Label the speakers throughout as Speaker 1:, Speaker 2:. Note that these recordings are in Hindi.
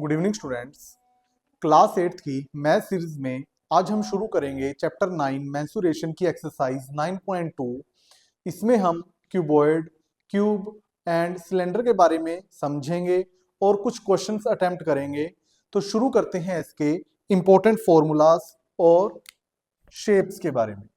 Speaker 1: Good evening students. Class 8th की मैथ सीरीज में आज हम शुरू करेंगे चैप्टर 9 मेंसुरेशन की एक्सरसाइज 9.2। इसमें हम क्यूबॉइड, क्यूब एंड सिलेंडर के बारे में समझेंगे और कुछ क्वेश्चंस अटेम्प्ट करेंगे। तो शुरू करते हैं इसके इंपॉर्टेंट फॉर्मूलाज और शेप्स के बारे में।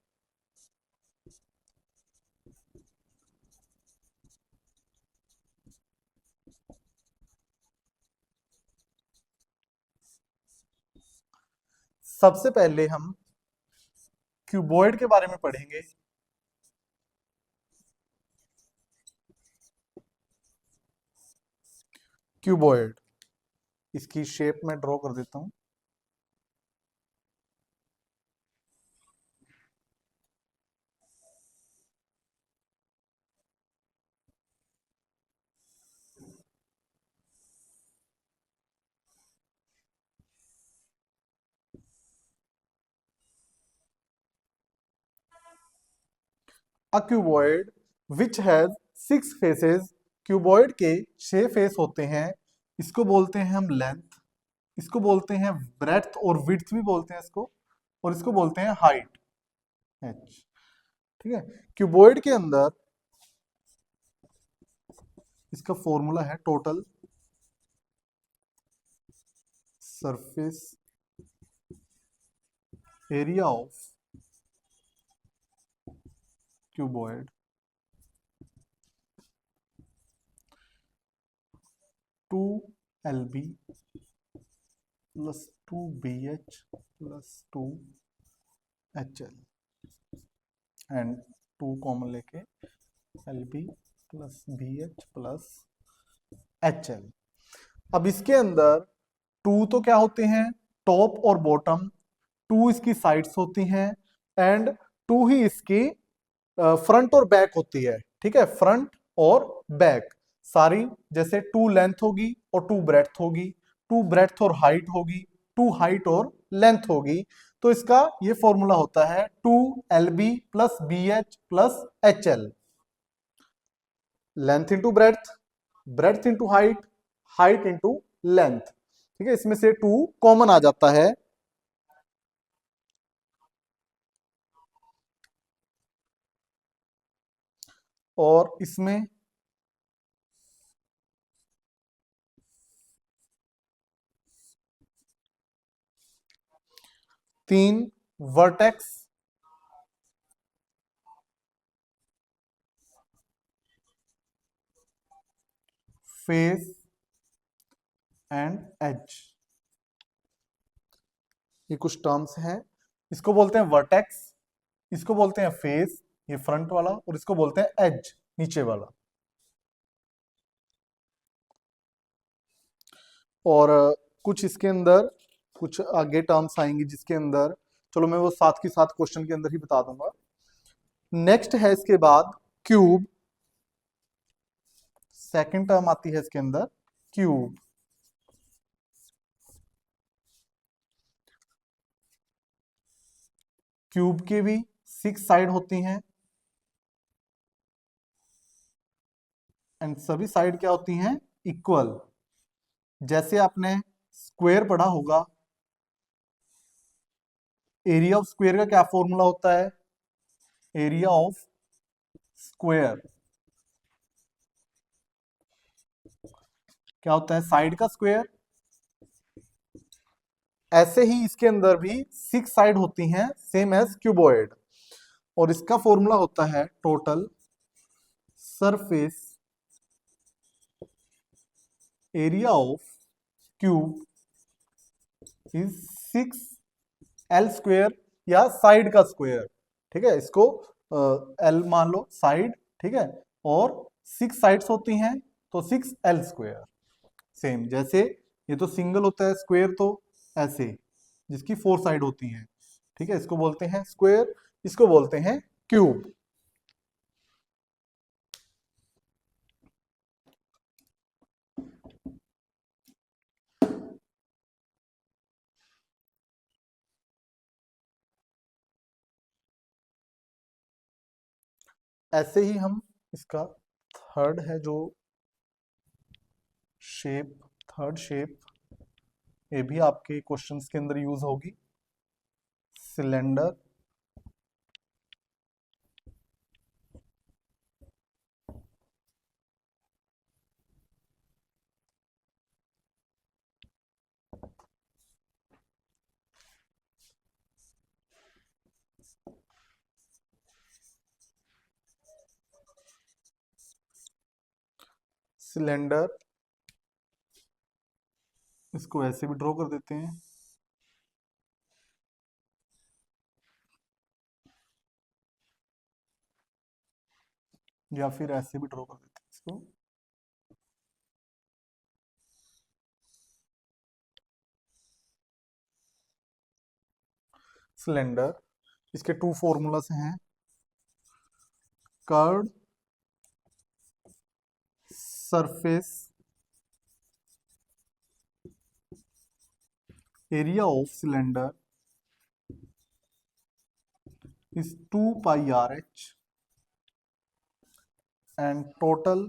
Speaker 1: सबसे पहले हम क्यूबॉइड के बारे में पढ़ेंगे। क्यूबॉइड, इसकी शेप में ड्रॉ कर देता हूं। A cuboid which has 6 faces, cuboid के 6 फेस होते हैं। इसको बोलते हैं हम लेंथ, इसको बोलते हैं ब्रेड्थ और विड्थ भी बोलते हैं इसको, और इसको बोलते हैं हाइट, एच। ठीक है, क्यूबॉइड के अंदर इसका फॉर्मूला है total surface area of cuboid 2LB plus 2BH plus 2HL and 2 common लेके LB plus BH plus HL। अब इसके अंदर 2 तो क्या होते हैं, टॉप और बॉटम। 2 इसकी साइड्स होती हैं एंड 2 ही इसकी फ्रंट और बैक होती है। ठीक है, फ्रंट और बैक सारी, जैसे 2 लेंथ होगी और 2 ब्रेड्थ होगी, 2 ब्रेड्थ और हाइट होगी, 2 हाइट और लेंथ होगी। तो इसका ये फॉर्मूला होता है 2LB plus BH plus HL। Length into breadth, breadth into height, height into length. ठीक है, इसमें से 2 कॉमन आ जाता है। और इसमें तीन वर्टेक्स फेस एंड एज, ये कुछ टर्म्स हैं। इसको बोलते हैं वर्टेक्स, इसको बोलते हैं फेस, ये फ्रंट वाला, और इसको बोलते हैं एज, नीचे वाला। और कुछ इसके अंदर कुछ आगे टर्म्स आएंगी जिसके अंदर, चलो मैं वो साथ के साथ क्वेश्चन के अंदर ही बता दूंगा। नेक्स्ट है इसके बाद क्यूब, सेकंड टर्म आती है इसके अंदर क्यूब। क्यूब के भी 6 साइड होती हैं एंड सभी साइड क्या होती हैं, इक्वल। जैसे आपने स्क्वायर पढ़ा होगा, एरिया ऑफ स्क्वायर का क्या फॉर्मूला होता है, एरिया ऑफ स्क्वायर क्या होता है, साइड का स्क्वायर। ऐसे ही इसके अंदर भी 6 साइड होती हैं सेम एज क्यूबॉइड, और इसका फॉर्मूला होता है total surface area of cube is 6L square, या साइड का स्क्वायर। ठीक है, इसको L मान लो साइड। ठीक है, और 6 साइड्स होती हैं तो 6L स्क्वायर। सेम जैसे ये तो सिंगल होता है स्क्वायर, तो ऐसे जिसकी 4 साइड होती हैं। ठीक है, इसको बोलते हैं स्क्वायर, इसको बोलते हैं क्यूब। ऐसे ही हम इसका थर्ड है जो शेप, थर्ड शेप ये भी आपके क्वेश्चंस के अंदर यूज होगी। सिलेंडर सिलेंडर इसको ऐसे भी ड्रॉ कर देते हैं, या फिर ऐसे भी ड्रॉ कर देते हैं इसको। सिलेंडर, इसके टू फॉर्मूलास हैं, curved surface area of cylinder is 2 pi RH and total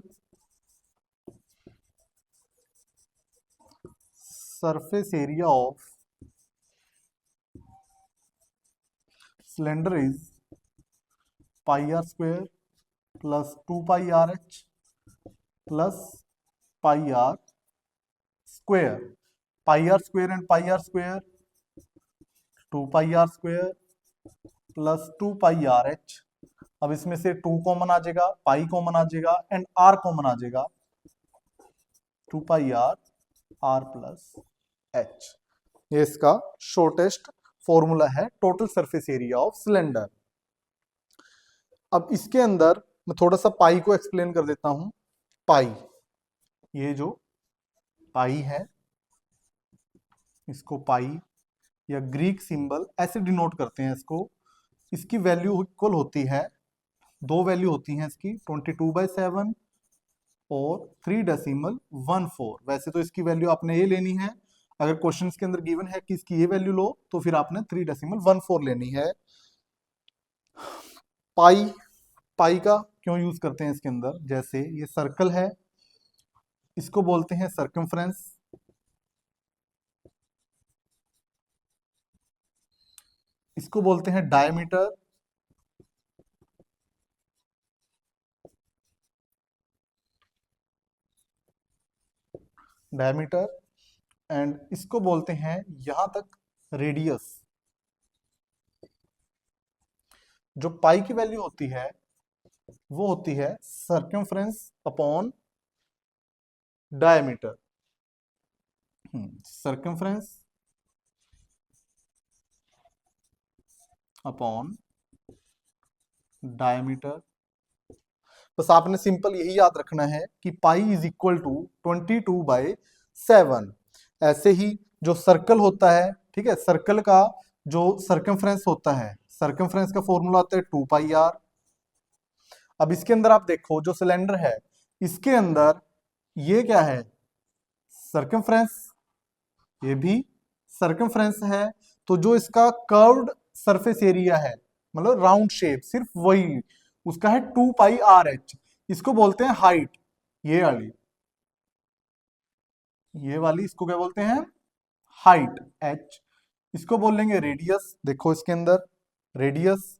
Speaker 1: surface area of cylinder is pi r square plus 2 pi RH plus pi r square. Pi r square and pi r square 2 pi r square plus 2 pi R H. अब इसमें से 2 कॉमन आ जाएगा, पाई कॉमन आ जाएगा एंड आर कॉमन आ जाएगा, 2 pi are are plus H. ये इसका शॉर्टेस्ट फॉर्मूला है total surface area of cylinder. अब इसके अंदर मैं थोड़ा सा पाई को एक्सप्लेन कर देता हूं। पाई, ये जो पाई है इसको पाई या ग्रीक सिंबल ऐसे डिनोट करते हैं इसको। इसकी वैल्यू इक्वल होती है, दो वैल्यू होती हैं इसकी, 22/7 और 3.14। वैसे तो इसकी वैल्यू आपने ये लेनी है, अगर क्वेश्चंस के अंदर गिवन है कि इसकी ये वैल्यू लो तो फिर आपने 3.14 लेनी है। पाई, पाई का क्यों यूज करते हैं इसके अंदर, जैसे ये सर्कल है, इसको बोलते हैं सर्कमफ्रेंस, इसको बोलते हैं डायमीटर, डायमीटर एंड इसको बोलते हैं यहां तक रेडियस। जो पाई की वैल्यू होती है वो होती है circumference upon diameter. Circumference upon diameter. बस आपने सिंपल यही याद रखना है कि पाई इज इक्वल टू 22/7। ऐसे ही जो सर्कल होता है, ठीक है, सर्कल का जो सर्कमफ्रेंस होता है, सर्कमफ्रेंस का फॉर्मूला होता है 2 पाई आर। अब इसके अंदर आप देखो जो सिलेंडर है इसके अंदर ये क्या है, सर्कमफ्रेंस, ये भी सर्कमफ्रेंस है। तो जो इसका कर्व्ड सरफेस एरिया है, मतलब राउंड शेप, सिर्फ वही उसका है 2 पाई आर एच। इसको बोलते हैं हाइट, ये वाली, ये वाली इसको क्या बोलते हैं, हाइट एच। इसको बोल लेंगे रेडियस, देखो इसके अंदर रेडियस,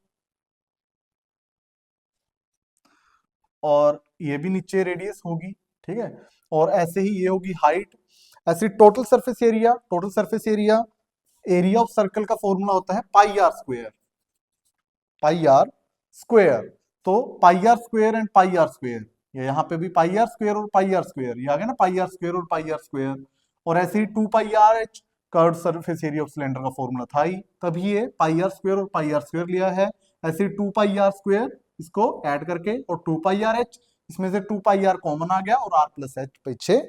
Speaker 1: और ये भी नीचे रेडियस होगी, ठीक है, और ऐसे ही ये होगी हाइट। ऐसे total surface area, total surface area, area of circle का फॉर्मूला होता है pi R square, pi R square. तो pi R square and pi R square, ये यहाँ पे भी पाई आर स्क्वायर और पाई आर स्क्वायर, ये आ गया ना, पाई आर स्क्वायर और पाई आर स्क्वायर। और ऐसे ही 2 pi R H curved surface area of cylinder का फॉर्मूला था ही, तभी ये पाई आर स्क्वायर और पाई आर स्क्वायर लिया है। ऐसे ही 2 पाई आर स्क्वायर इसको ऐड करके, और 2 पाई आर एच, इसमें से 2 पाई आर कॉमन आ गया और आर प्लस एच पीछे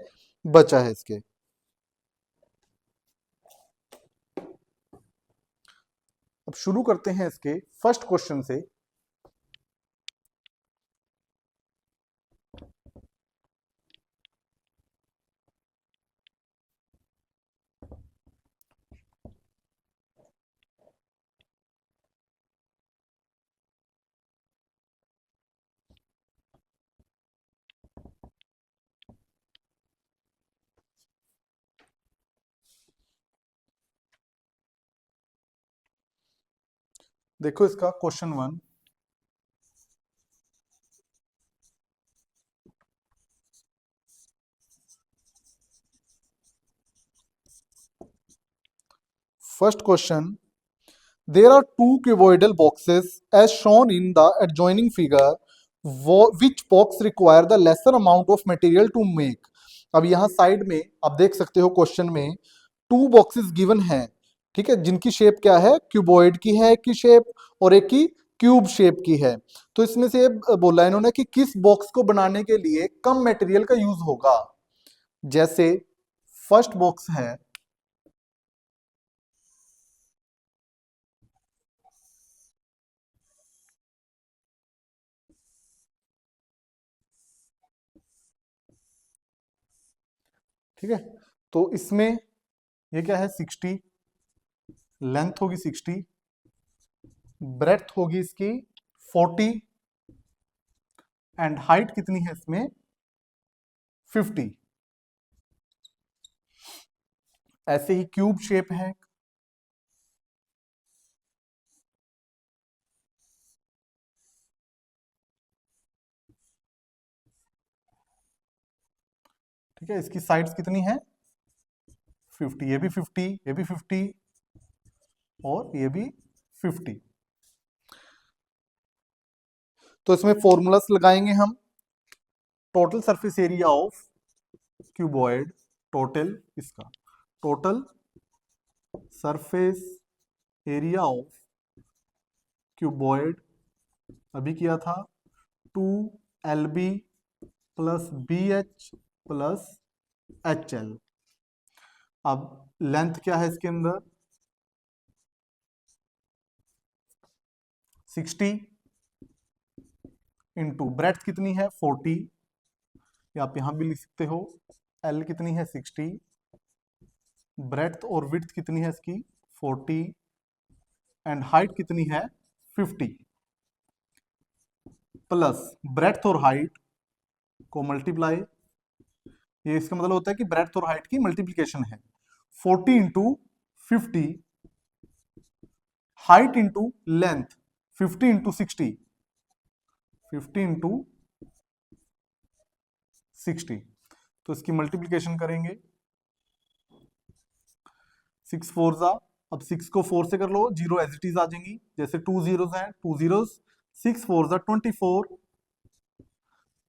Speaker 1: बचा है इसके। अब शुरू करते हैं इसके फर्स्ट क्वेश्चन से। देखो इसका question 1। First question, there are two cuboidal boxes as shown in the adjoining figure. Which box require the lesser amount of material to make? अब यहाँ साइड में आप देख सकते हो क्वेश्चन में टू बॉक्सेस गिवन हैं, ठीक है, जिनकी शेप क्या है, क्यूबॉइड की है एक की शेप और एक की क्यूब शेप की है। तो इसमें से बोला इन्होंने कि किस बॉक्स को बनाने के लिए कम मटेरियल का यूज होगा। जैसे फर्स्ट बॉक्स है, ठीक है, तो इसमें ये क्या है 60, लेंथ होगी 60, ब्रेथ होगी इसकी 40 एंड हाइट कितनी है इसमें 50। ऐसे ही क्यूब शेप है, ठीक है, इसकी साइड्स कितनी है 50, ये भी 50, ये भी 50 और ये भी 50। तो इसमें फॉर्मूलास लगाएंगे हम। Total surface area of cuboid, total इसका total surface area of cuboid अभी किया था 2 LB plus BH plus HL। अब लेंथ क्या है इसके अंदर 60 इंटू ब्रेथ कितनी है 40, या आप यहां भी लिख सकते हो L कितनी है 60, ब्रेथ और विड्थ कितनी है इसकी 40 एंड हाइट कितनी है 50, प्लस ब्रेथ और हाइट को मल्टीप्लाई, ये इसका मतलब होता है कि ब्रेथ और हाइट की मल्टीप्लीकेशन है। 40 into 50, height into length 50 into 60, 50 into 60, तो इसकी मल्टीप्लीकेशन करेंगे 6 4 जा, अब 6 को 4 से कर लो, जीरो एज इट इज आ जाएंगी, जैसे 2 जीरोस हैं 2 जीरोस, 6 4 जा 24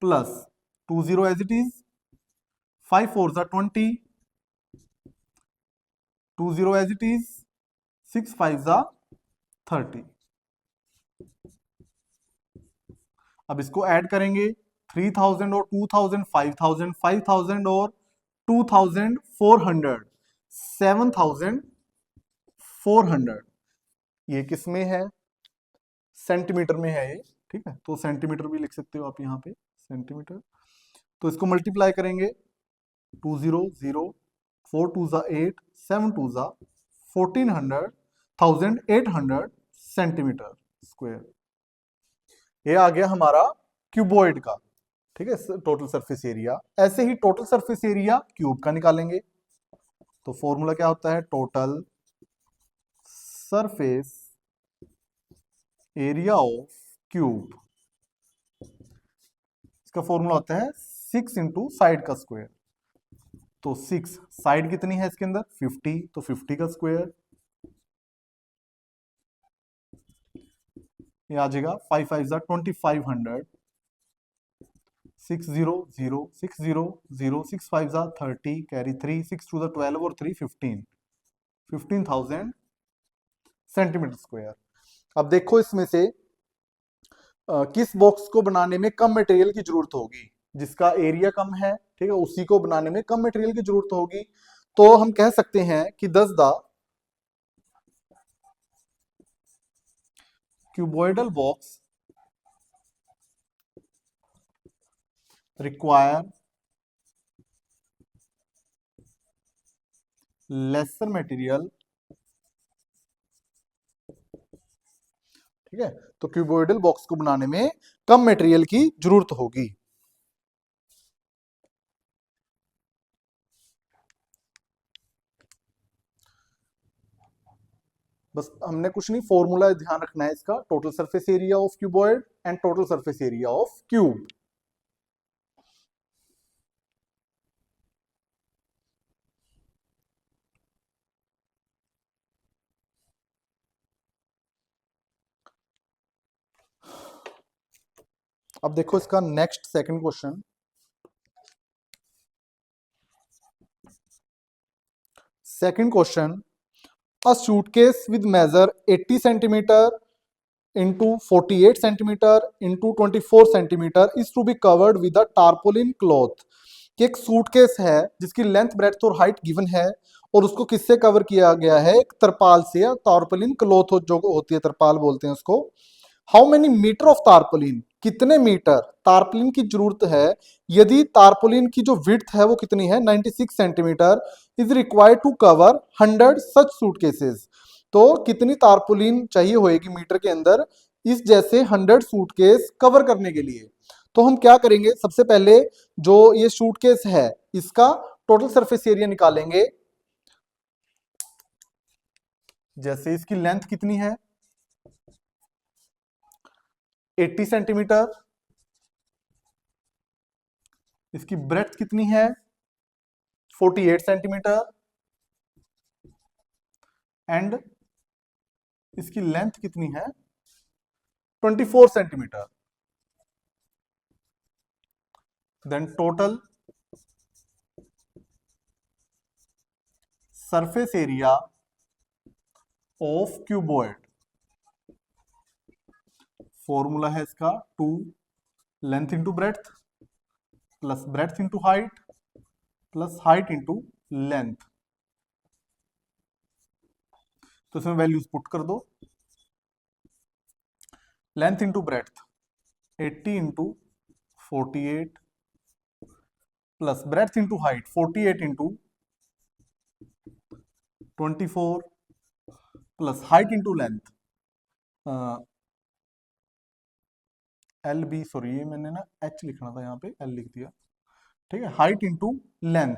Speaker 1: plus 2 zero as it is, 5 4 जा 20, 2 जीरो एज इट इज, 6 5 जा 30। अब इसको ऐड करेंगे 3000 और 2000, 5000, 5000 और 2400, 7400। ये किस में है सेंटीमीटर में है ये, ठीक है, तो सेंटीमीटर भी लिख सकते हो आप यहाँ पे सेंटीमीटर। तो इसको मल्टीप्लाई करेंगे 2 0 0, 4 2 जा 8, 7 2 जा 1400, 1800 सेंटीमीटर स्क्वायर। ये आ गया हमारा क्यूबॉइड का, ठीक है, टोटल सरफेस एरिया। ऐसे ही टोटल सरफेस एरिया क्यूब का निकालेंगे, तो फॉर्मूला क्या होता है total surface area of cube, इसका फॉर्मूला होता है 6 इंटू साइड का स्क्वायर। तो 6 साइड कितनी है इसके अंदर 50, तो 50 का स्क्वायर, ये आ जाएगा 5 5 जा 2500, 6 0 0 6 0 0, 6 5 जा 30, कैरी 3, 6 2 जा 12 और 3 15, 15,000 सेंटीमीटर स्क्वायर। अब देखो इसमें से किस बॉक्स को बनाने में कम मटेरियल की जरूरत होगी, जिसका एरिया कम है, ठीक है, उसी को बनाने में कम मटेरियल की जरूरत होगी। तो हम कह सकते हैं कि 10 the cuboidal box require lesser material, ठीक है, तो क्यूबॉइडल बॉक्स को बनाने में कम मटेरियल की जरूरत होगी। बस हमने कुछ नहीं, फॉर्मूला ध्यान रखना है इसका, total surface area of cuboid and total surface area of cube. अब देखो इसका next second question. Second question, a suitcase with measure 80 centimeter into 48 centimeter into 24 centimeter is to be covered with a tarpaulin cloth। कि एक सूटकेस है जिसकी लेंथ ब्रेड्थ और हाइट गिवन है और उसको किससे कवर किया गया है, एक तरपाल से, या टारपोलिन क्लॉथ जो होती है, तरपाल बोलते हैं उसको। How many metre of tarpaulin, कितने मीटर टारपोलिन की जरूरत है, यदि टारपोलिन की जो विड्थ है वो कितनी है 96 centimetre, is required to cover 100 such suitcases. तो कितनी टारपोलिन चाहिए होएगी मीटर के अंदर इस जैसे 100 सूटकेस कवर करने के लिए। तो हम क्या करेंगे, सबसे पहले जो ये सूटकेस है इसका टोटल सरफेस एरिया निकालेंगे। जैसे इसकी लेंथ कितनी है 80 सेंटीमीटर, इसकी ब्रेड्थ कितनी है 48 सेंटीमीटर, एंड इसकी लेंथ कितनी है 24 centimetre. Then total surface area of cuboid, formula है इसका 2 length into breadth plus breadth into height plus height into length. तो इसमें वैल्यूज पुट कर दो। Length into breadth 80 into 48 plus breadth into height 48 into 24 plus height into length L B, sorry ये मैंने ना एच लिखना था, यहाँ पे एल लिख दिया, ठीक है। हाइट इंटू लेंथ,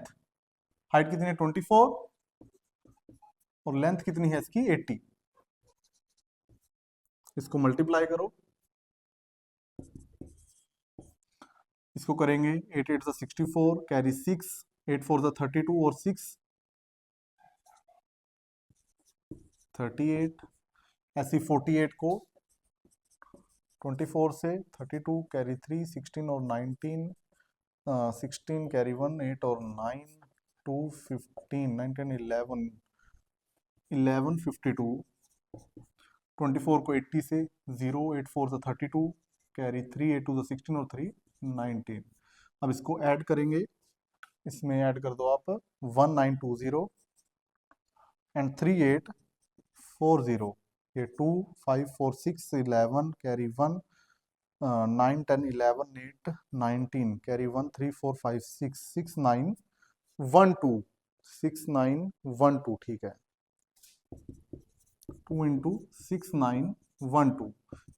Speaker 1: हाइट कितनी है 24 और लेंथ कितनी है इसकी 80। इसको मल्टीप्लाई करो, इसको करेंगे 8 8 64 कैरी 6, 8 4 32 और 6 38। ऐसी 48 को 24 से 32 कैरी 3 16 और 19, 16 कैरी 1 8 और 9 2 15 9 10 11 11 52। 24 को 80 से 0 8 4 32 कैरी 3 8 2 16 और 3 19। अब इसको ऐड करेंगे, इसमें ऐड कर दो आप 1920 एंड 3840। ये 2 5 4 6 11 कैरी 1 9 10 11 8 19 कैरी 1 3 4 5 6 6 9 1 2 6 9 1 2, ठीक है। 2 इंटू 6 9 1 2,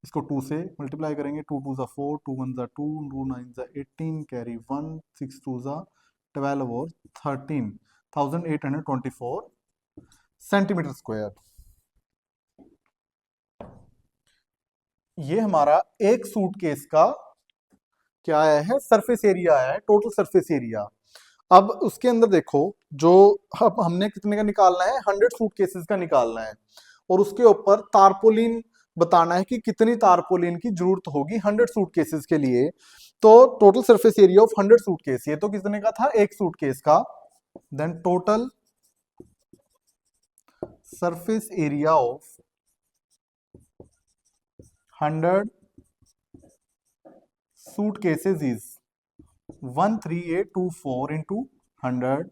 Speaker 1: इसको 2 से मल्टीप्लाई करेंगे, 2 2 ज़ा 4 2 1 ज़ा 2 2 9 ज़ा 18 कैरी 1 6 2 ज़ा 12 और 13 1824 सेंटीमीटर स्क्वायर। ये हमारा एक सूटकेस का क्या आया है, सरफेस एरिया आया है, टोटल सरफेस एरिया। अब उसके अंदर देखो, जो हमने कितने का निकालना है 100 सूटकेसेस का निकालना है, और उसके ऊपर तारपोलिन बताना है कि कितनी तारपोलिन की जरूरत होगी 100 सूटकेसेस के लिए। तो total surface area of 100 suitcase, ये तो कितने का था, एक सूटकेस का। Then total surface area of 100 suitcases is 13824 into 100,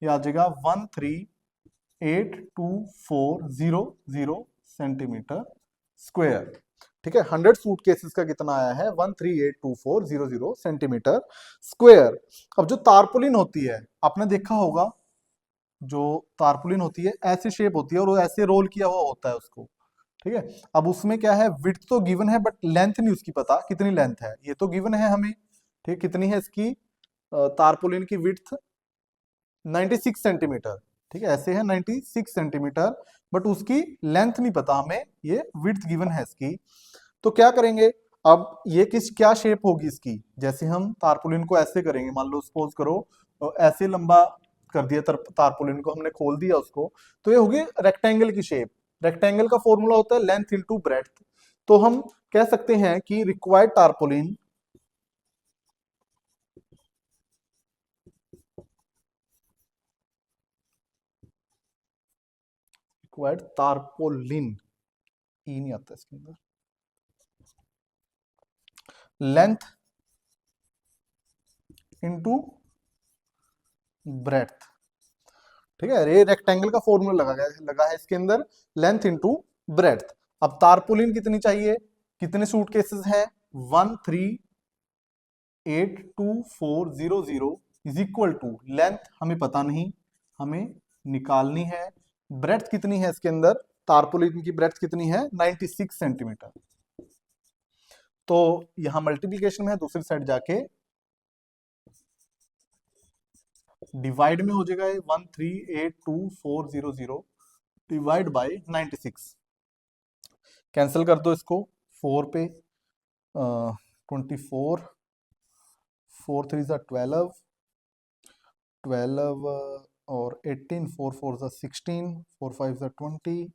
Speaker 1: ये आ जाएगा 1382400 सेंटीमीटर स्क्वायर, ठीक है। 100 सूटकेसेस का कितना आया है 1382400 सेंटीमीटर स्क्वायर। अब जो तारपोलिन होती है, आपने देखा होगा, जो तारपोलिन होती है ऐसी शेप होती है और वो ऐसे रोल किया हुआ होता है उसको, ठीक है। अब उसमें क्या है, विड्थ तो गिवन है बट लेंथ नहीं उसकी पता कितनी लेंथ है, ये तो गिवन है हमें, ठीक। कितनी है इसकी तारपोलिन की विड्थ 96 सेंटीमीटर, ठीक है, ऐसे है 96 सेंटीमीटर, बट उसकी लेंथ नहीं पता हमें, ये विड्थ गिवन है इसकी। तो क्या करेंगे, अब ये क्या शेप होगी इसकी, जैसे हम तारपुलिन को ऐसे करेंगे, मान लो सपोज करो ऐसे लंबा कर दिया तारपुलिन को, हमने खोल दिया उसको, तो ये होगी रेक्टेंगल की शेप। रेक्टेंगल का फॉर्मूला होता है लेंथ इंटू ब्रेड्थ। तो हम कह सकते हैं कि रिक्वायर्ड तारपोलिन, ई नहीं आता इसके अंदर, लेंथ इंटू ब्रेड्थ। ठीक है, ये रेक्टेंगल का फॉर्मूला लगा है इसके अंदर, लेंथ इंटू ब्रेड्थ। अब तारपुलिन कितनी चाहिए, कितने सूटकेसेस हैं, 1382400 इज इक्वल टू, लेंथ हमें पता नहीं, हमें निकालनी है। ब्रेड्थ कितनी है इसके अंदर, तारपुलिन की ब्रेड्थ कितनी है, 96 सेंटीमीटर। तो यहां मल्टीप्लीकेशन में है, दूसरी साइड जाके डिवाइड में हो जाएगा, 1382400 डिवाइड बाय 96, कैंसिल कर दो इसको, 4 पे 24, 4 3 12, 12 और 18, 4 4 16, 4 5 20,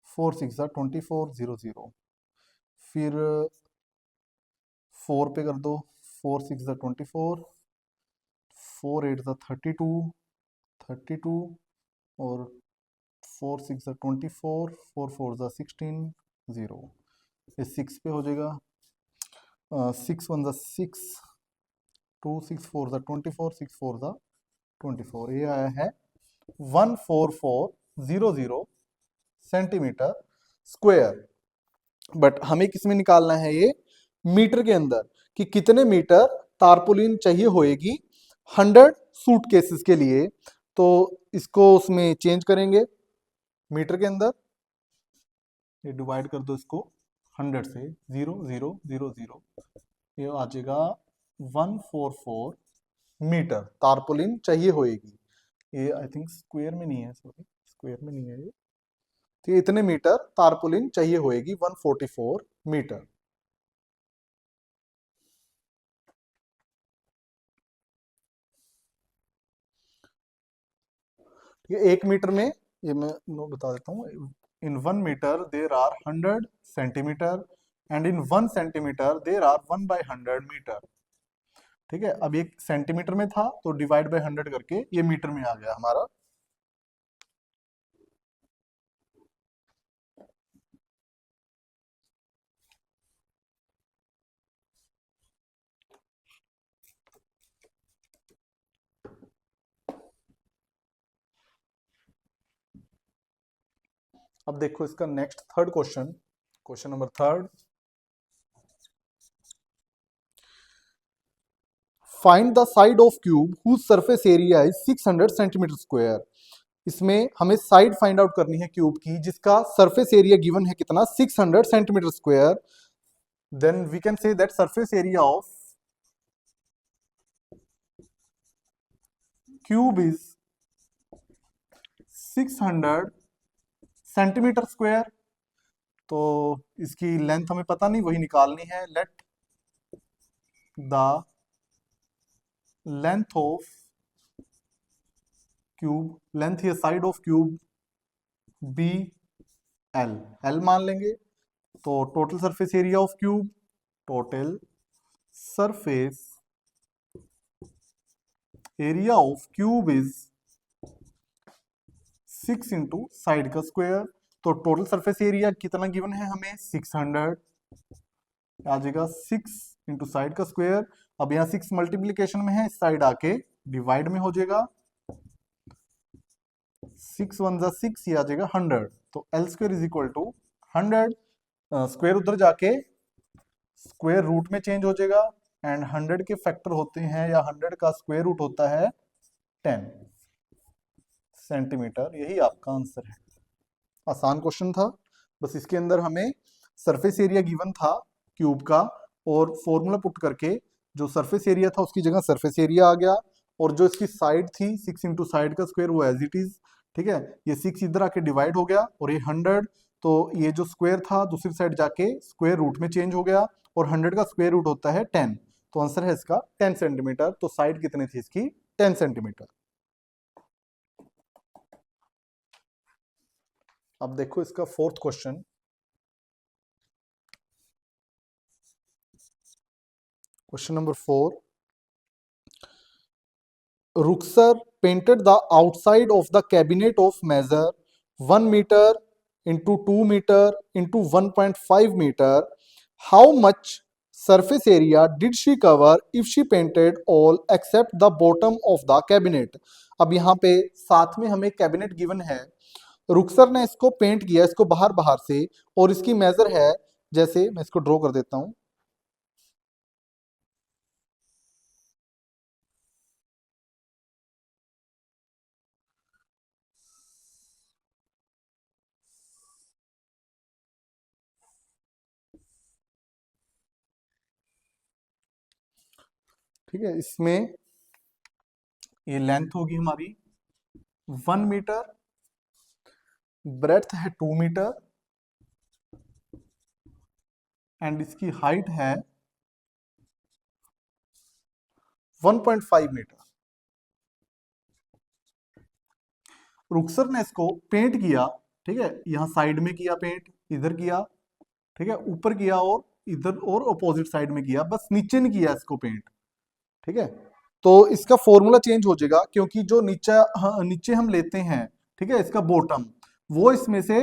Speaker 1: 4 6 24 00, फिर 4 पे कर दो, 4 6 24, 4 8 32, 32 और 4 6 24, 4 4 16, 0, ये 6 पे हो जाएगा, 6 1 6, 2 6 4 24, 6 4 24, ये आया है 14400 सेंटीमीटर स्क्वायर। बट हमें किसमें निकालना है, ये मीटर के अंदर, कि कितने मीटर तारपुलिन चाहिए होएगी 100 सूटकेसेस के लिए। तो इसको उसमें चेंज करेंगे मीटर के अंदर, ये डिवाइड कर दो इसको 100 से, 0 0 0 0, ये आ जाएगा 144 मीटर तारपुलिन चाहिए होएगी। ये आई थिंक स्क्वायर में नहीं है, सॉरी स्क्वायर में नहीं है ये, तो इतने मीटर तारपुलिन चाहिए होएगी, 144 मीटर। ठीक है, 1 मीटर में, ये मैं बता देता हूँ, in 1 metre there are 100 centimetre and in 1 centimetre there are 1/100 metre. ठीक है, अब ये सेंटीमीटर में था तो डिवाइड बाय 100 करके ये मीटर में आ गया हमारा। अब देखो इसका next third question, question number third, find the side of cube whose surface area is 600 centimetre square. इसमें हमें साइड फाइंड आउट करनी है क्यूब की, जिसका सरफेस एरिया गिवन है कितना, 600 centimetre square. Then we can say that surface area of cube is 600 centimetre square. तो इसकी लेंथ हमें पता नहीं, वही निकालनी है। Let the length of cube, length या side of cube be L, L मान लेंगे। तो total surface area of cube, total surface area of cube is 6 into side का स्क्वायर। तो टोटल सरफेस एरिया कितना गिवन है हमें, 600, आ जाएगा 6 इंटू साइड का स्क्वायर। अब यहाँ 6 मल्टीप्लीकेशन में है, इस साइड आके डिवाइड में हो जाएगा, 6 1 6, ये आ जाएगा 100। तो L square is equal to 100, square उधर जाके स्क्वायर रूट में चेंज हो जाएगा, एंड 100 के फैक्टर होते हैं, या 100 का स्क्वायर रूट होता है 10 सेंटीमीटर। यही आपका आंसर है। आसान क्वेश्चन था, बस इसके अंदर हमें सरफेस एरिया गिवन था क्यूब का, और फॉर्मूला पुट करके जो सरफेस एरिया था उसकी जगह सरफेस एरिया आ गया, और जो इसकी साइड थी 6 इंटू साइड का स्क्वायर वो एज इट इज, ठीक है। ये 6 इधर आके डिवाइड हो गया और ये 100, तो ये जो स्क्वायर था दूसरी साइड जाके स्क्वायर रूट में चेंज हो गया, और 100 का स्क्वायर रूट होता है 10, तो आंसर है इसका 10 सेंटीमीटर। तो साइड कितनी थी इसकी? 10 सेंटीमीटर। अब देखो इसका fourth question. Question number 4, Ruxer painted the outside of the cabinet of measure 1 meter into 2 meter into 1.5 meter. How much surface area did she cover if she painted all except the bottom of the cabinet? अब यहाँ पे साथ में हमें कैबिनेट गिवन है, रुक्सर ने इसको पेंट किया, इसको बाहर बाहर से, और इसकी मेजर है, जैसे मैं इसको ड्रॉ कर देता हूं, ठीक है। इसमें ये लेंथ होगी हमारी 1 मीटर, ब्रेड्थ है 2 मीटर, एंड इसकी हाइट है 1.5 मीटर। रुक्सर ने इसको पेंट किया, ठीक है, यहां साइड में किया पेंट, इधर किया, ठीक है, ऊपर किया, और इधर और अपोजिट साइड में किया, बस नीचे नहीं किया इसको पेंट, ठीक है। तो इसका फॉर्मूला चेंज हो जाएगा, क्योंकि जो नीचे, हाँ, नीचे हम लेते हैं, ठीक है, इसका बॉटम, वो इसमें से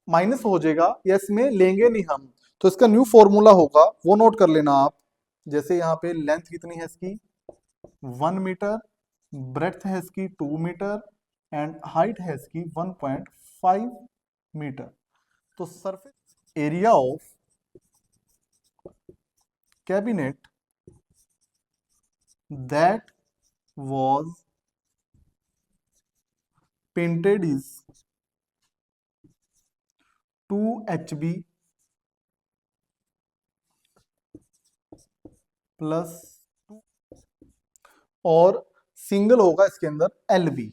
Speaker 1: माइनस हो जाएगा, या इसमें लेंगे नहीं हम, तो इसका न्यू फॉर्मूला होगा, वो नोट कर लेना आप। जैसे यहाँ पे लेंथ कितनी है इसकी 1 मीटर, ब्रेड्थ है इसकी 2 मीटर, एंड हाइट है इसकी 1.5 मीटर। तो surface area of cabinet that was painted is 2 HB plus 2, और सिंगल होगा इसके अंदर LB।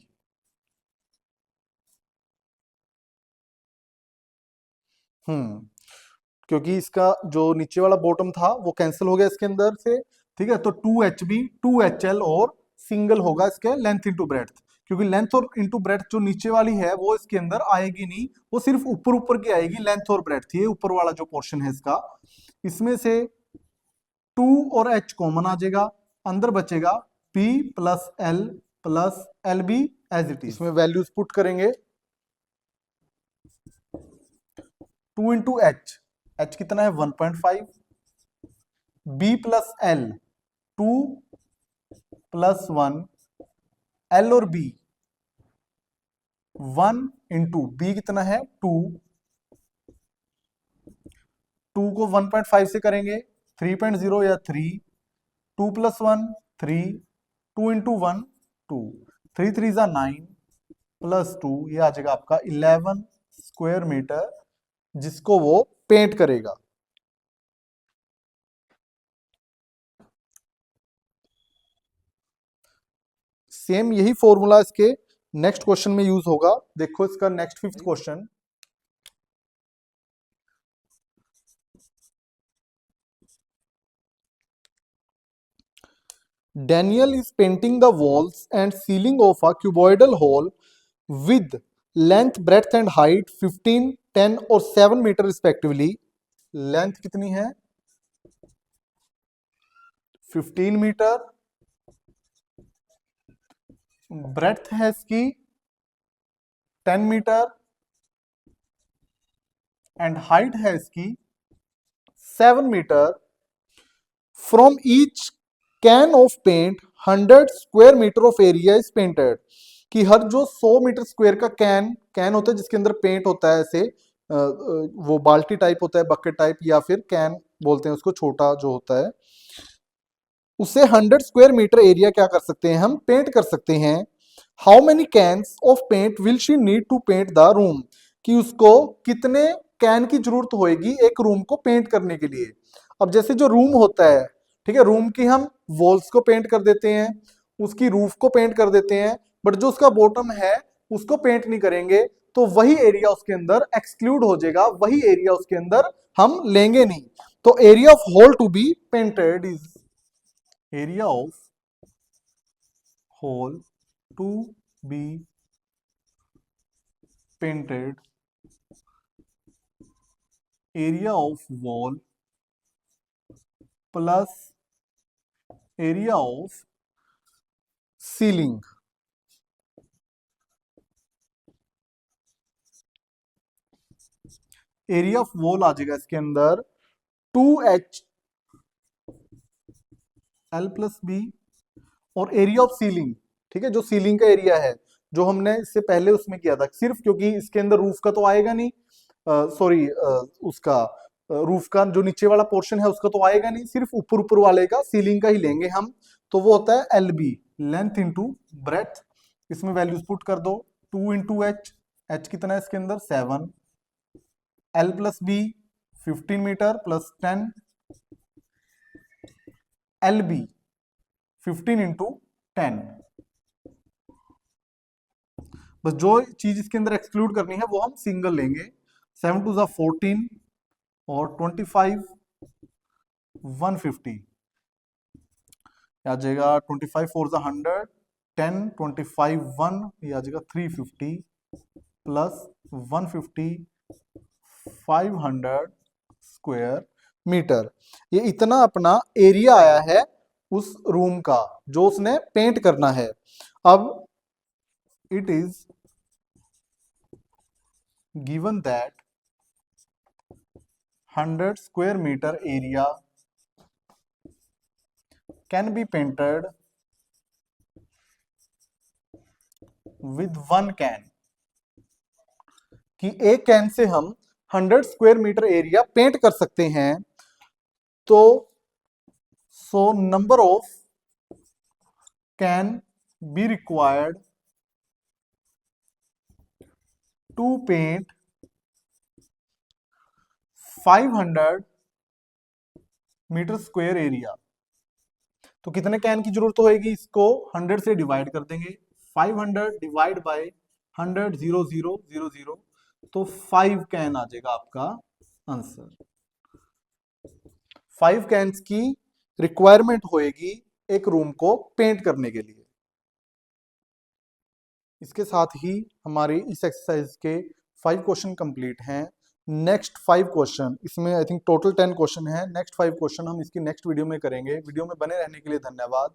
Speaker 1: क्योंकि इसका जो नीचे वाला बॉटम था वो कैंसिल हो गया इसके अंदर से, ठीक है। तो 2 HB 2 HL और सिंगल होगा इसके लेंथ इंटू ब्रेड्थ, क्योंकि लेंथ और इंटू ब्रेड्थ जो नीचे वाली है वो इसके अंदर आएगी नहीं, वो सिर्फ ऊपर ऊपर की आएगी, लेंथ और ब्रेड्थ, ये ऊपर वाला जो पोर्शन है इसका। इसमें से 2 और H कॉमन आ जाएगा, अंदर बचेगा P plus L plus LB as it is. इसमें वैल्यूज पुट करेंगे, 2 इंटू H कितना है 1.5, B plus L 2 plus 1, L और B 1 इंटू B कितना है 2, 2 को 1.5 से करेंगे 3.0 या 3, 2 प्लस 1 3, 2 इंटू 1 2, 3 3 जा 9 प्लस 2, ये आ जाएगा आपका 11 स्क्वायर मीटर, जिसको वो पेंट करेगा। सेम यही फॉर्मूला इसके नेक्स्ट क्वेश्चन में यूज होगा। देखो इसका next 5th question, Daniel is painting the walls and ceiling of a cuboidal hall with length, breadth and height 15, 10 और 7 मीटर रिस्पेक्टिवली। लेंथ कितनी है 15 मीटर, ब्रेड्थ है इसकी 10 मीटर, एंड हाइट है इसकी 7 metre. From each can of paint 100 square metre of area is painted, कि हर जो 100 मीटर स्क्वायर का कैन होता है जिसके अंदर पेंट होता है, ऐसे वो बाल्टी टाइप होता है, बकेट टाइप, या फिर कैन बोलते हैं उसको, छोटा जो होता है, उसे 100 स्क्वायर मीटर एरिया क्या कर सकते हैं हम, पेंट कर सकते हैं। How many cans of paint will she need to paint the room, कि उसको कितने कैन की जरूरत होगी एक रूम को पेंट करने के लिए। अब जैसे जो रूम होता है, ठीक है, रूम की हम वॉल्स को पेंट कर देते हैं, उसकी रूफ को पेंट कर देते हैं, बट जो उसका बॉटम है उसको पेंट नहीं करेंगे, तो वही एरिया उसके अंदर एक्सक्लूड हो जाएगा, वही एरिया उसके अंदर हम लेंगे नहीं। तो area of hall to be painted is area of hall to be painted, area of wall plus area of ceiling. Area of wall आ जाएगा इसके अंदर 2H L प्लस बी, और एरिया ऑफ सीलिंग, ठीक है, जो सीलिंग का एरिया है जो हमने इससे पहले उसमें किया था, सिर्फ क्योंकि इसके अंदर रूफ का तो आएगा नहीं, सॉरी उसका रूफ का जो नीचे वाला पोर्शन है उसका तो आएगा नहीं, सिर्फ ऊपर ऊपर वाले का सीलिंग का ही लेंगे हम। तो वो होता है L B, length into breadth. इसमें वैल्यूज पुट कर दो, 2 इंटू एच, एच कितना है इसके अंदर 7, L plus B 15 metre plus 10, L B 15 into 10। बस जो चीज इसके अंदर एक्सक्लूड करनी है वो हम सिंगल लेंगे। 7 टू 14 और 25 150 आ जाएगा, 25 4 100, 10 25 1 ये आ जाएगा 350 प्लस 150 500 स्क्वायर मीटर। ये इतना अपना एरिया आया है उस रूम का जो उसने पेंट करना है। अब it is given that 100 square meter area can be painted with one can, कि एक कैन से हम 100 स्क्वायर मीटर एरिया पेंट कर सकते हैं। तो so number of can be required to paint 500 metre square area. तो कितने कैन की जरूरत होगी, इसको 100 से डिवाइड कर देंगे, 500 डिवाइड बाय 100 0 0 0 0, तो 5 कैन आ जाएगा आपका आंसर। 5 कैन्स की रिक्वायरमेंट होएगी एक रूम को पेंट करने के लिए। इसके साथ ही हमारे इस एक्सरसाइज के 5 क्वेश्चन कंप्लीट हैं। नेक्स्ट 5 क्वेश्चन, इसमें आई थिंक टोटल 10 क्वेश्चन है, नेक्स्ट 5 क्वेश्चन हम इसकी नेक्स्ट वीडियो में करेंगे। वीडियो में बने रहने के लिए धन्यवाद।